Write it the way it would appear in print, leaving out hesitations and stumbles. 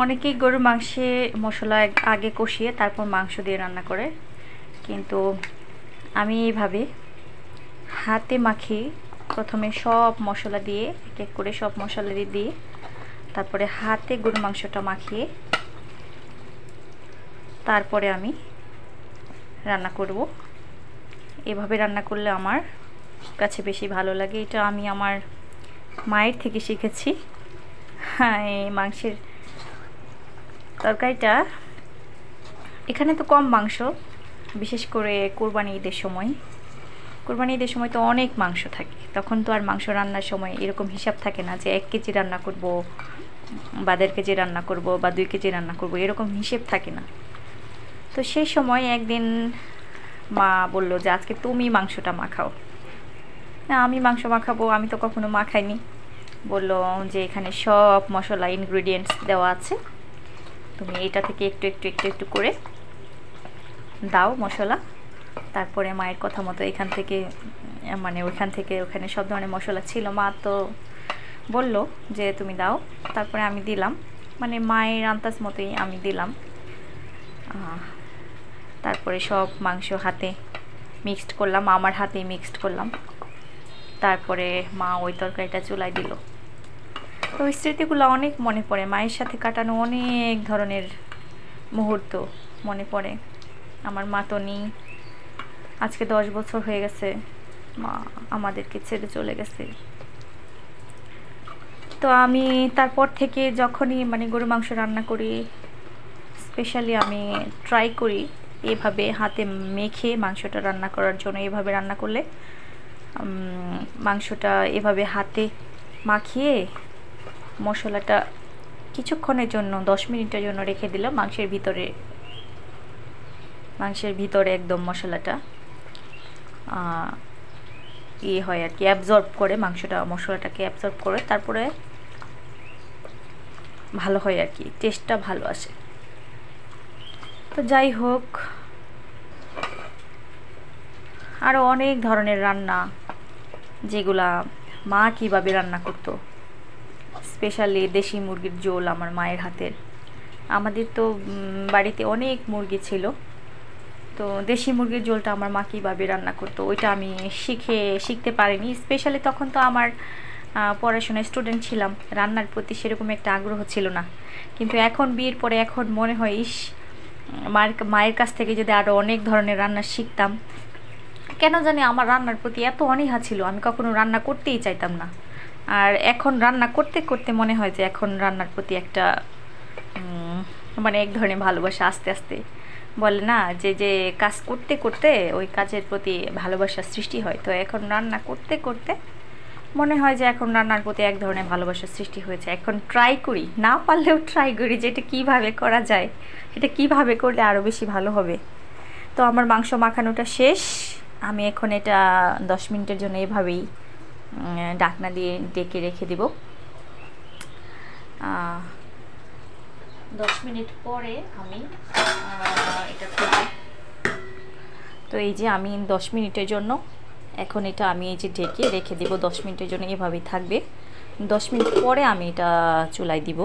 অনেকেই গরুর মাংসে মশলা আগে কষিয়ে তারপর মাংস দিয়ে রান্না করে, কিন্তু আমি এইভাবে হাতে মাখিয়ে প্রথমে সব মশলা দিয়ে এক এক করে সব মশলা দিয়ে তারপরে হাতে গরুর মাংসটা মাখিয়ে তারপরে আমি রান্না করব। এভাবে রান্না করলে আমার কাছে বেশি ভালো লাগে। এটা আমি আমার মায়ের থেকে শিখেছি। হ্যাঁ, এই মাংসের তরকারিটা এখানে তো কম মাংস, বিশেষ করে কোরবানি ঈদের সময়। কোরবানি ঈদের সময় তো অনেক মাংস থাকে, তখন তো আর মাংস রান্নার সময় এরকম হিসাব থাকে না যে 1 কেজি রান্না করব বা 1.5 কেজি রান্না করব বা 2 কেজি রান্না করব, এরকম হিসেব থাকে না। তো সেই সময় একদিন মা বলল যে আজকে তুমি মাংসটা মাখাও। না, আমি মাংস মাখাবো, আমি তো কখনো মাখাইনি। বলল যে এখানে সব মশলা ইনগ্রেডিয়েন্টস দেওয়া আছে, তুমি এটা থেকে একটু একটু একটু একটু করে দাও মশলা। তারপরে মায়ের কথা মতো এখান থেকে মানে ওইখান থেকে ওখানে সব ধরনের মশলা ছিল, মা তো বলল যে তুমি দাও। তারপরে আমি দিলাম, মানে মায়ের আন্দাজ মতোই আমি দিলাম। তারপরে সব মাংস হাতে মিক্সড করলাম, আমার হাতেই মিক্সড করলাম। তারপরে মা ওই তরকারিটা চুলায় দিল। তো ওই স্মৃতিগুলো অনেক মনে পড়ে, মায়ের সাথে কাটানো অনেক ধরনের মুহূর্ত মনে পড়ে। আমার মা তো নেই, আজকে 10 বছর হয়ে গেছে মা আমাদেরকে ছেড়ে চলে গেছে। তো আমি তারপর থেকে যখনই মানে গরু মাংস রান্না করি, স্পেশালি আমি ট্রাই করি এভাবে হাতে মেখে মাংসটা রান্না করার জন্য। এভাবে রান্না করলে মাংসটা এভাবে হাতে মাখিয়ে মশলাটা কিছুক্ষণের জন্য 10 মিনিটের জন্য রেখে দিলাম মাংসের ভিতরে একদম মশলাটা ইয়ে হয় আর কি, অ্যাবজর্ব করে মশলাটাকে অ্যাবজর্ব করে, তারপরে ভালো হয় আর কি, টেস্টটা ভালো আসে। তো যাই হোক, আরও অনেক ধরনের রান্না যেগুলা মা কীভাবে রান্না করতো, স্পেশালি দেশি মুরগির ঝোল আমার মায়ের হাতের। আমাদের তো বাড়িতে অনেক মুরগি ছিল, তো দেশি মুরগির ঝোলটা আমার মা কীভাবে রান্না করতো ওইটা আমি শিখতে পারিনি। স্পেশালি তখন তো আমার পড়াশোনায় স্টুডেন্ট ছিলাম, রান্নার প্রতি সেরকম একটা আগ্রহ ছিল না। কিন্তু এখন বিয়ের পরে এখন মনে হয় মায়ের কাছ থেকে যদি আরও অনেক ধরনের রান্না শিখতাম। কেন জানি আমার রান্নার প্রতি এত অনীহা ছিল, আমি কখনো রান্না করতেই চাইতাম না। আর এখন রান্না করতে করতে মনে হয় যে এখন রান্নার প্রতি একটা মানে এক ধরনের ভালোবাসা আস্তে আস্তে, বলে না যে যে কাজ করতে করতে ওই কাজের প্রতি ভালোবাসার সৃষ্টি হয়। তো এখন রান্না করতে করতে মনে হয় যে এখন রান্নার প্রতি এক ধরনের ভালোবাসার সৃষ্টি হয়েছে। এখন ট্রাই করি, না পারলেও ট্রাই করি যে এটা কীভাবে করা যায়, এটা কীভাবে করলে আরও বেশি ভালো হবে। তো আমার মাংস মাখানোটা শেষ, আমি এখন এটা 10 মিনিটের জন্য এভাবেই ঢাকনা দিয়ে ডেকে রেখে দেব। 10 মিনিট পরে আমি এটা খুলব। তো এই যে আমি 10 মিনিটের জন্য এখন এটা আমি এই যে ঢেকে রেখে দেব, 10 মিনিটের জন্য এভাবেই থাকবে। 10 মিনিট পরে আমি এটা চুলায় দিব।